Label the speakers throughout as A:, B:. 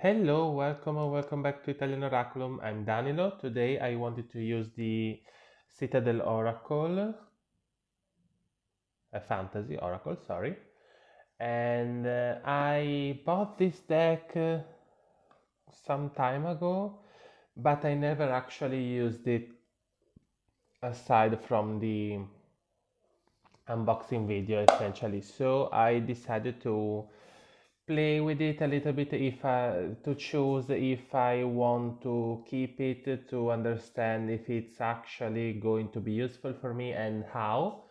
A: Hello, welcome or welcome back to Italian Oraculum. I'm Danilo. Today I wanted to use the Citadel Oracle, a fantasy oracle, sorry. And I bought this deck some time ago, but I never actually used it aside from the unboxing video essentially. So I decided to play with it a little bit to choose if I want to keep it, to understand if it's actually going to be useful for me and how.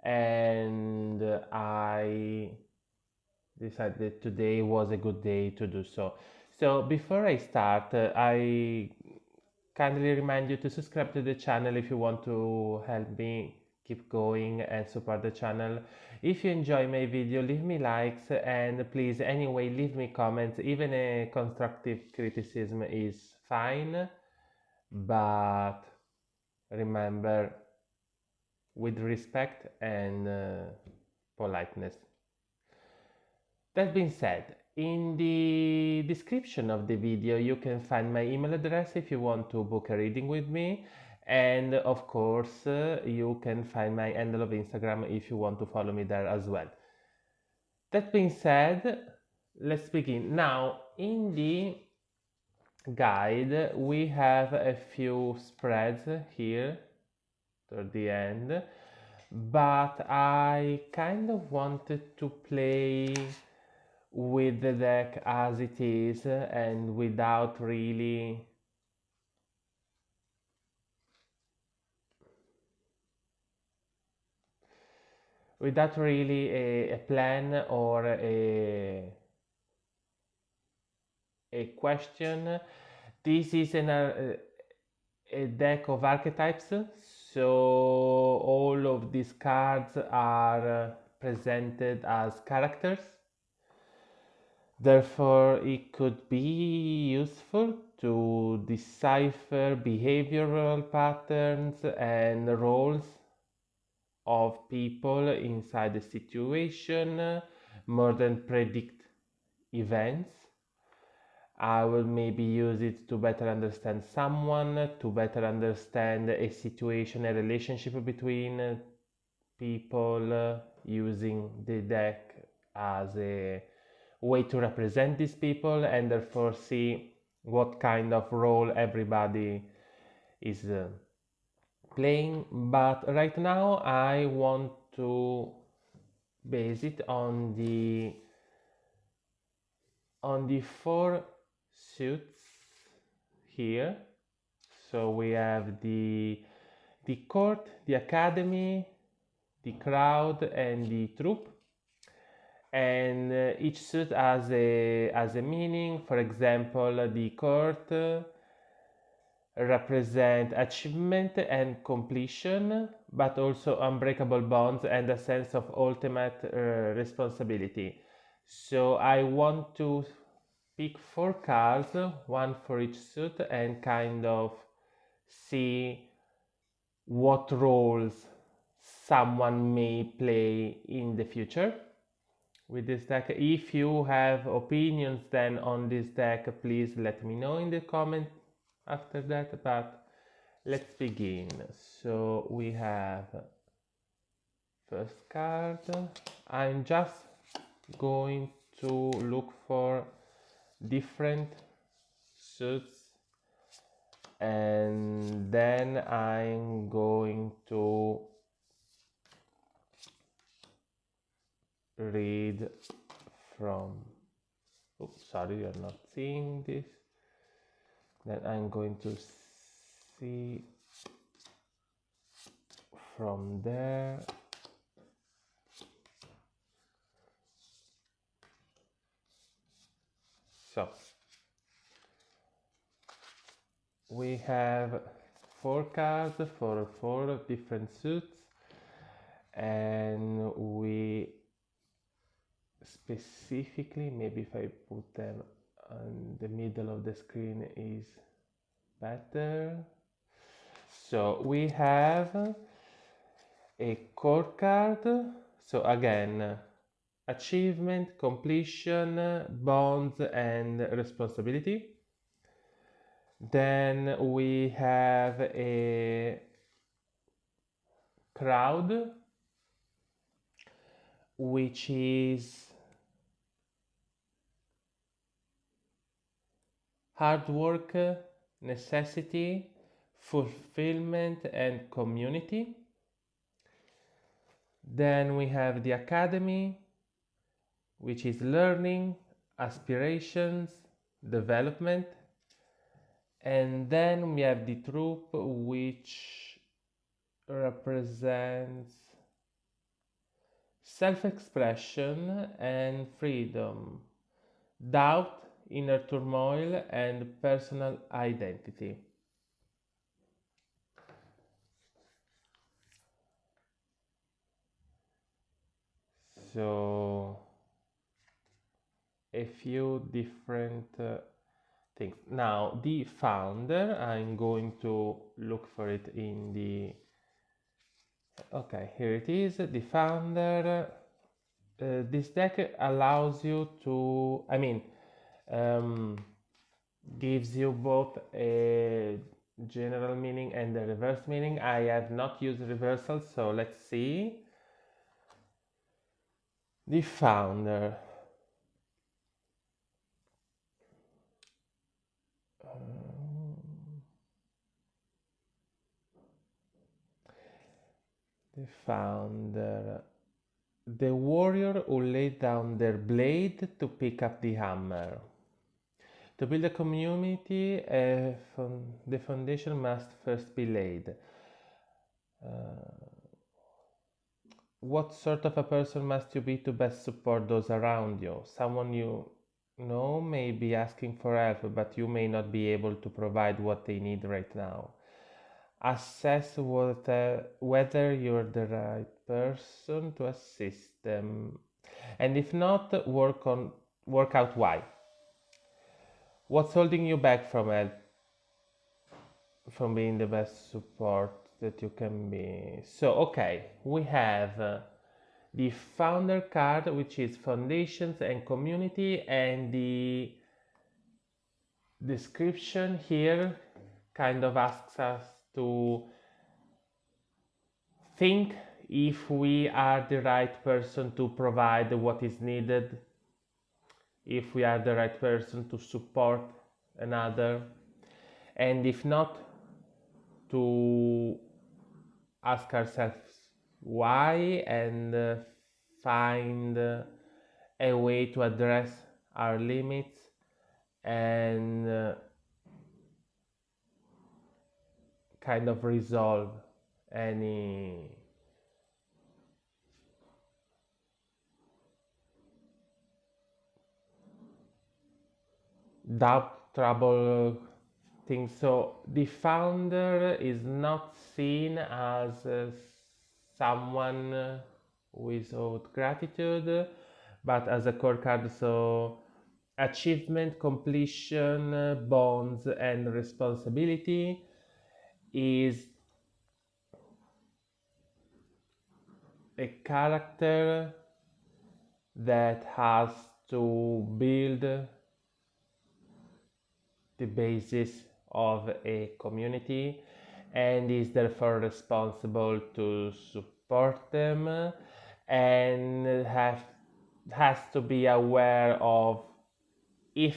A: And I decided today was a good day to do so. So before I start, I kindly remind you to subscribe to the channel if you want to help me keep going and support the channel. If you enjoy my video, leave me likes, and please anyway leave me comments. Even a constructive criticism is fine, but remember, with respect and politeness. That being said, in the description of the video you can find my email address if you want to book a reading with me, and of course you can find my handle of Instagram if you want to follow me there as well. That being said, let's begin. Now, in the guide we have a few spreads here toward the end, but I kind of wanted to play with the deck as it is and without really a plan or a question. This is a deck of archetypes, so all of these cards are presented as characters. Therefore, it could be useful to decipher behavioral patterns and roles of people inside the situation more than predict events. I will maybe use it to better understand someone, to better understand a situation, a relationship between people, using the deck as a way to represent these people and therefore see what kind of role everybody is playing. But right now I want to base it on the four suits here. So we have the court, the academy, the crowd, and the troop, and each suit has a meaning. For example, the court represent achievement and completion, but also unbreakable bonds and a sense of ultimate responsibility. So I want to pick four cards, one for each suit, and kind of see what roles someone may play in the future with this deck. If you have opinions then on this deck, please let me know in the comment after that, but let's begin. So we have first card. I'm just going to look for different suits and then I'm going to read from, oops, sorry, you're not seeing this. Then I'm going to see from there. So we have four cards for four different suits, and we specifically, maybe if I put them on the middle of the screen is better. So we have a core card. So again, achievement, completion, bonds, and responsibility. Then we have a crowd, which is hard work, necessity, fulfillment, and community. Then we have the academy, which is learning, aspirations, development. And then we have the troop, which represents self-expression and freedom, doubt, inner turmoil, and personal identity. So a few different things. Now the founder, I'm going to look for it in the, okay, here it is, the founder. This deck allows you to, gives you both a general meaning and a reverse meaning. I have not used reversal, so let's see. The founder. The founder. The warrior who laid down their blade to pick up the hammer. To build a community, the foundation must first be laid. What sort of a person must you be to best support those around you? Someone you know may be asking for help, but you may not be able to provide what they need right now. Assess whether you're the right person to assist them, and if not, work out why. What's holding you back from help, from being the best support that you can be? So okay, we have the founder card, which is foundations and community, and the description here kind of asks us to think if we are the right person to provide what is needed, if we are the right person to support another, and if not, to ask ourselves why, and find a way to address our limits, and kind of resolve any doubt, trouble, things. So the founder is not seen as someone without gratitude, but as a core card. So achievement, completion, bonds, and responsibility is a character that has to build the basis of a community and is therefore responsible to support them, and has to be aware of if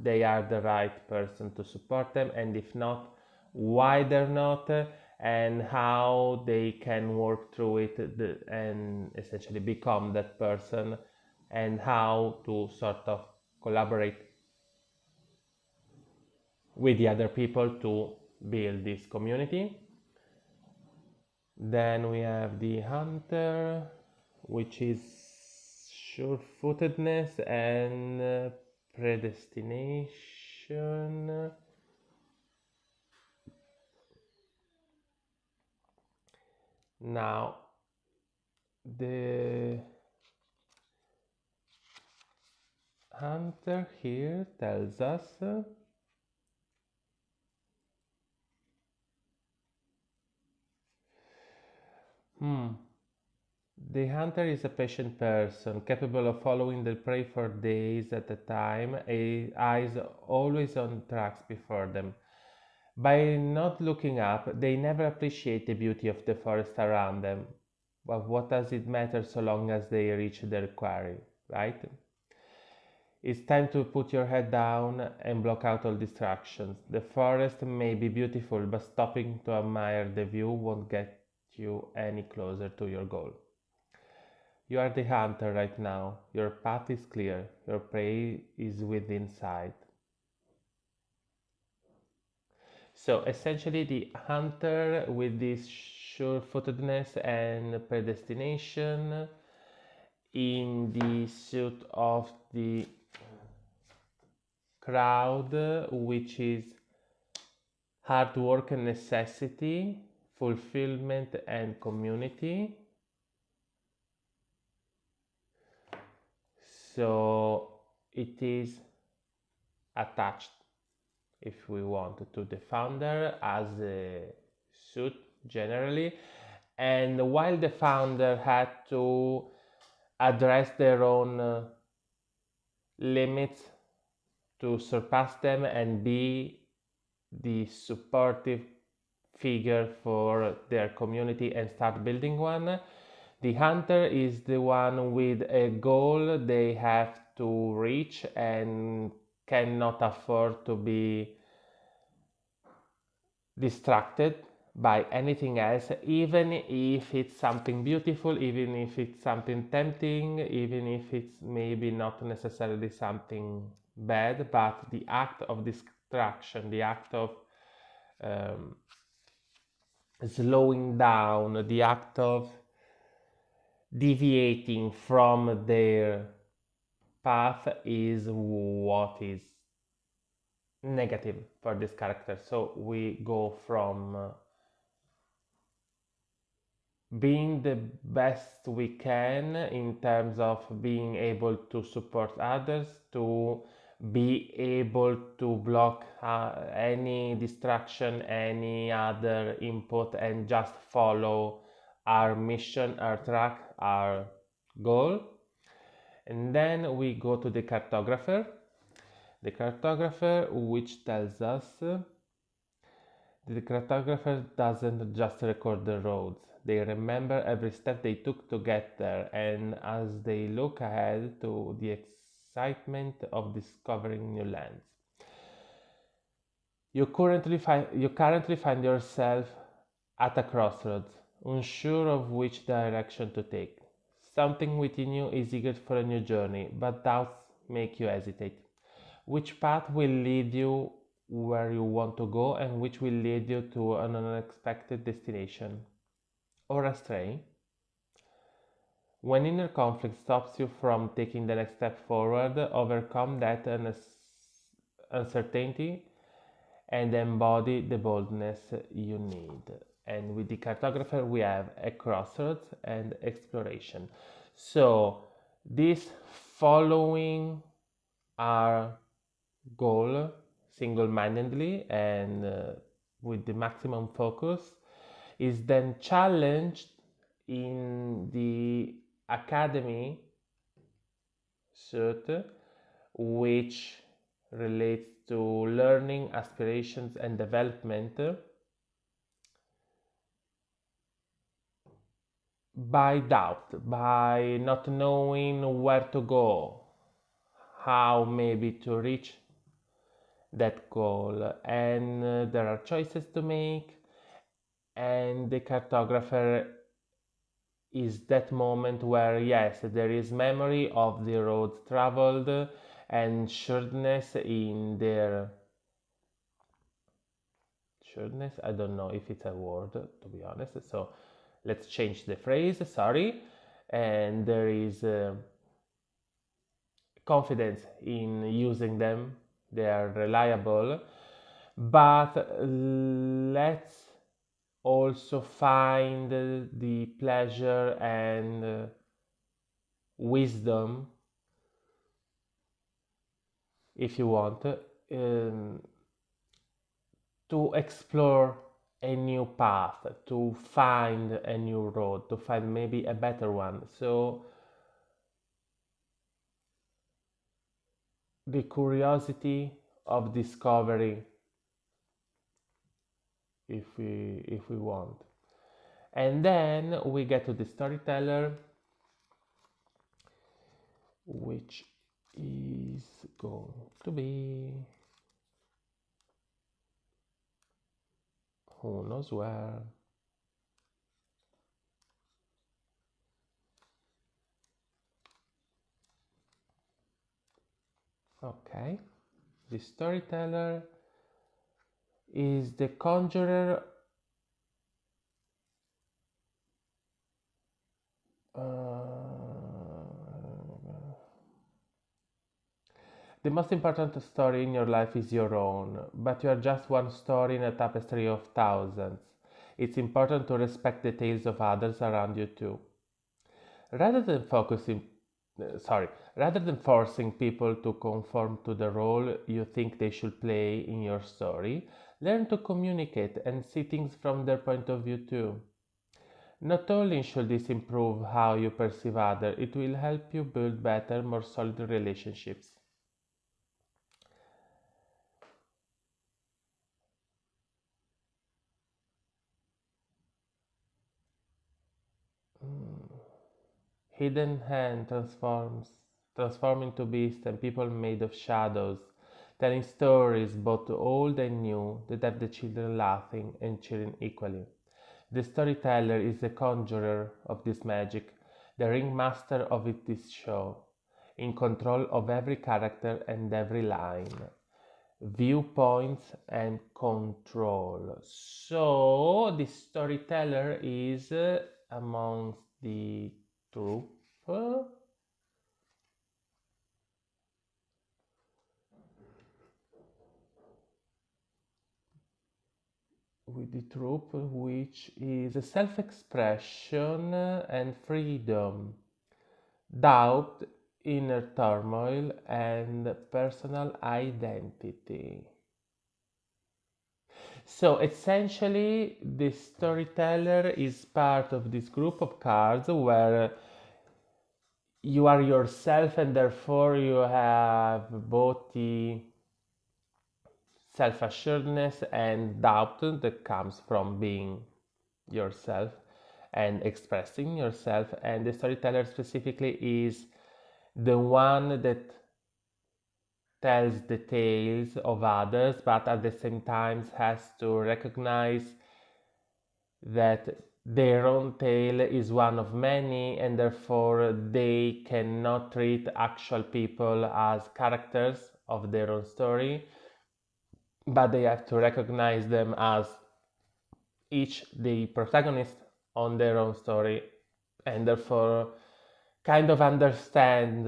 A: they are the right person to support them, and if not, why they're not, and how they can work through it and essentially become that person, and how to sort of collaborate with the other people to build this community. Then we have the hunter, which is sure-footedness and predestination. Now, the hunter here tells us The hunter is a patient person, capable of following the prey for days at a time, eyes always on tracks before them. By not looking up, they never appreciate the beauty of the forest around them. But what does it matter so long as they reach their quarry, right? It's time to put your head down and block out all distractions. The forest may be beautiful, but stopping to admire the view won't get you any closer to your goal. You are the hunter right now. Your path is clear. Your prey is within sight. So essentially, the hunter with this sure-footedness and predestination in the suit of the crowd, which is hard work and necessity, fulfillment and community. So it is attached, if we want, to the founder as a suit generally. And while the founder had to address their own limits to surpass them and be the supportive figure for their community and start building one, the hunter is the one with a goal they have to reach and cannot afford to be distracted by anything else, even if it's something beautiful, even if it's something tempting, even if it's maybe not necessarily something bad, but the act of distraction, the act of um, slowing down, the act of deviating from their path is what is negative for this character. So we go from being the best we can in terms of being able to support others, to be able to block any distraction, any other input, and just follow our mission, our track, our goal. And then we go to the cartographer. The cartographer, which tells us the cartographer doesn't just record the roads, they remember every step they took to get there, and as they look ahead to the excitement of discovering new lands. You currently find yourself at a crossroads, unsure of which direction to take. Something within you is eager for a new journey, but doubts make you hesitate. Which path will lead you where you want to go, and which will lead you to an unexpected destination or astray? When inner conflict stops you from taking the next step forward, overcome that uncertainty and embody the boldness you need. And with the cartographer, we have a crossroads and exploration. So, this following our goal single-mindedly and with the maximum focus is then challenged in the academy suit, which relates to learning, aspirations, and development by doubt, by not knowing where to go, how maybe to reach that goal, and there are choices to make, and the cartographer is that moment where yes, there is memory of the roads traveled and sureness in their sureness, I don't know if it's a word, to be honest, so let's change the phrase, sorry. And there is confidence in using them, they are reliable, but let's also find the pleasure and wisdom, if you want, to explore a new path, to find a new road, to find maybe a better one. So the curiosity of discovery, if we want. And then we get to the storyteller, which is going to be who knows where. Okay, the storyteller is the conjurer. The most important story in your life is your own, but you are just one story in a tapestry of thousands. It's important to respect the tales of others around you too. Rather than focusing, sorry, rather than forcing people to conform to the role you think they should play in your story, learn to communicate and see things from their point of view too. Not only should this improve how you perceive others, it will help you build better, more solid relationships. Hidden hand transform into beasts and people made of shadows, telling stories both old and new that have the children laughing and cheering equally. The storyteller is the conjurer of this magic, the ringmaster of this show, in control of every character and every line, viewpoints and control. So the storyteller is amongst the troupe with the troop, which is self-expression and freedom, doubt, inner turmoil, and personal identity. So essentially, the storyteller is part of this group of cards where you are yourself, and therefore you have both the self assuredness and doubt that comes from being yourself and expressing yourself. And the storyteller specifically is the one that tells the tales of others, but at the same time has to recognize that their own tale is one of many, and therefore they cannot treat actual people as characters of their own story, but they have to recognize them as each the protagonist on their own story, and therefore kind of understand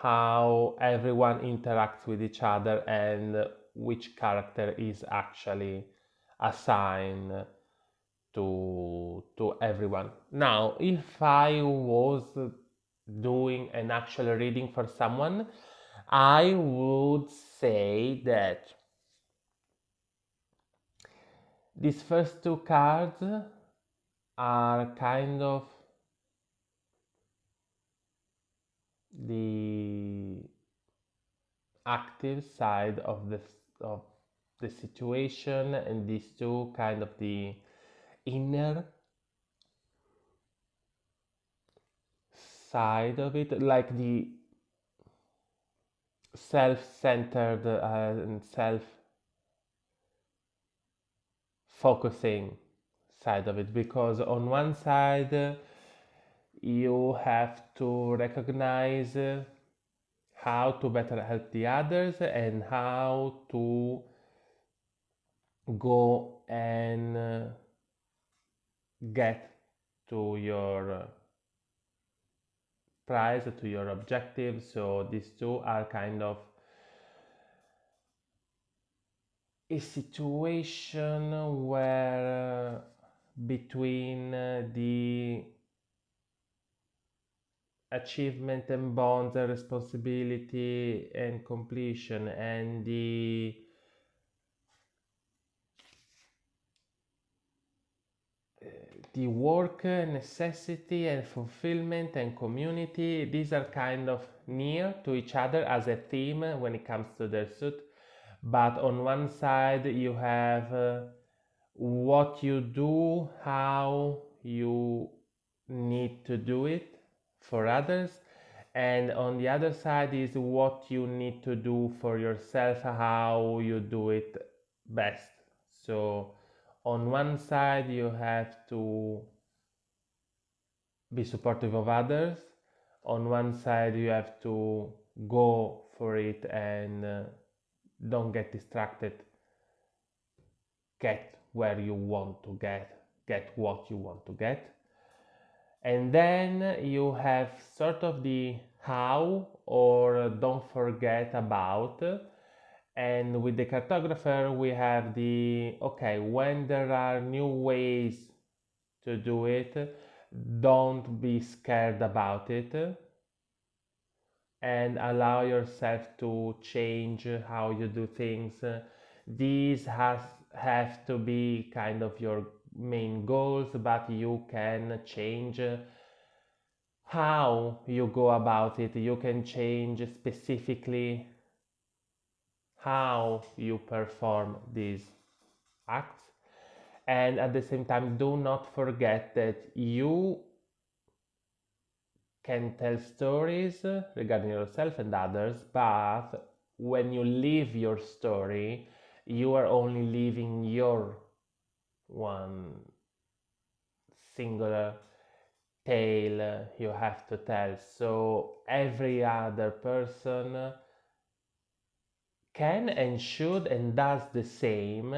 A: how everyone interacts with each other and which character is actually assigned to everyone. Now, if I was doing an actual reading for someone, I would say that these first two cards are kind of the active side of the situation, and these two kind of the inner side of it, like the self-centered and self-focusing side of it, because on one side you have to recognize how to better help the others and how to go and get to your prize, to your objective. So these two are kind of a situation where between the achievement and bonds and responsibility and completion and the the work, necessity and fulfillment and community, these are kind of near to each other as a theme when it comes to their suit. But on one side you have what you do, how you need to do it for others, and on the other side is what you need to do for yourself, how you do it best. So on one side you have to be supportive of others, on one side you have to go for it and don't get distracted, get where you want to get what you want to get. And then you have sort of the how or don't forget about. And with the cartographer we have the okay, when there are new ways to do it, don't be scared about it and allow yourself to change how you do things. These have to be kind of your main goals, but you can change how you go about it. You can change specifically how you perform these acts, and at the same time do not forget that you can tell stories regarding yourself and others, but when you live your story you are only living your one singular tale you have to tell. So every other person can and should and does the same,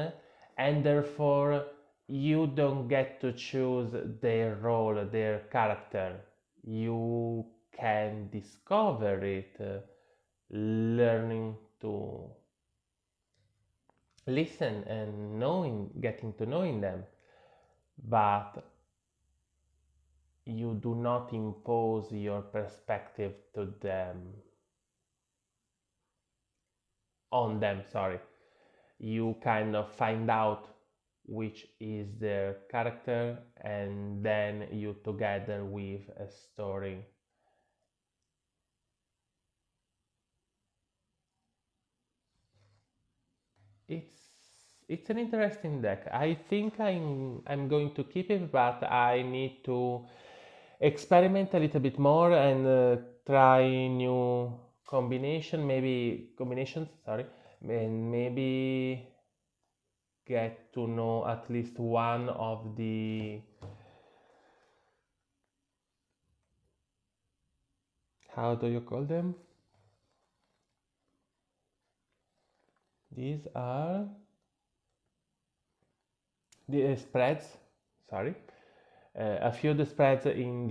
A: and therefore you don't get to choose their role, their character. You can discover it, learning to listen and knowing, getting to knowing them, but you do not impose your perspective to them, on them, sorry. You kind of find out which is their character and then you together weave a story. it's it's an interesting deck. I think I'm going to keep it, but I need to experiment a little bit more and try new combinations, sorry, and maybe get to know at least one of the, how do you call them? These are the spreads, sorry, a few of the spreads in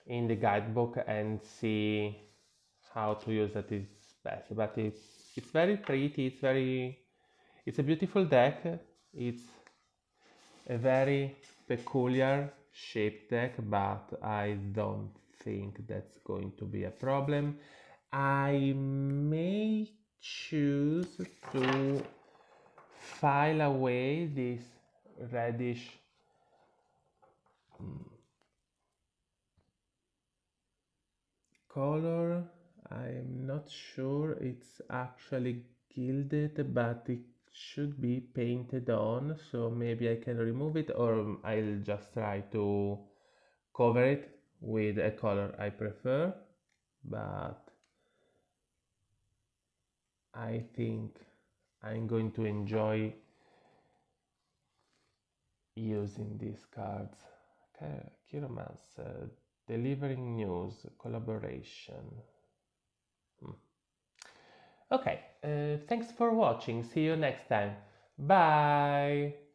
A: the guidebook and see how to use it is best. But it's very pretty. It's a beautiful deck. It's a very peculiar shaped deck, but I don't think that's going to be a problem. I may choose to file away this reddish color. I'm not sure it's actually gilded, but it should be painted on, so maybe I can remove it, or I'll just try to cover it with a color I prefer. But I think I'm going to enjoy using these cards. Okay, Chiromancer, delivering news, collaboration. Okay, thanks for watching. See you next time. Bye!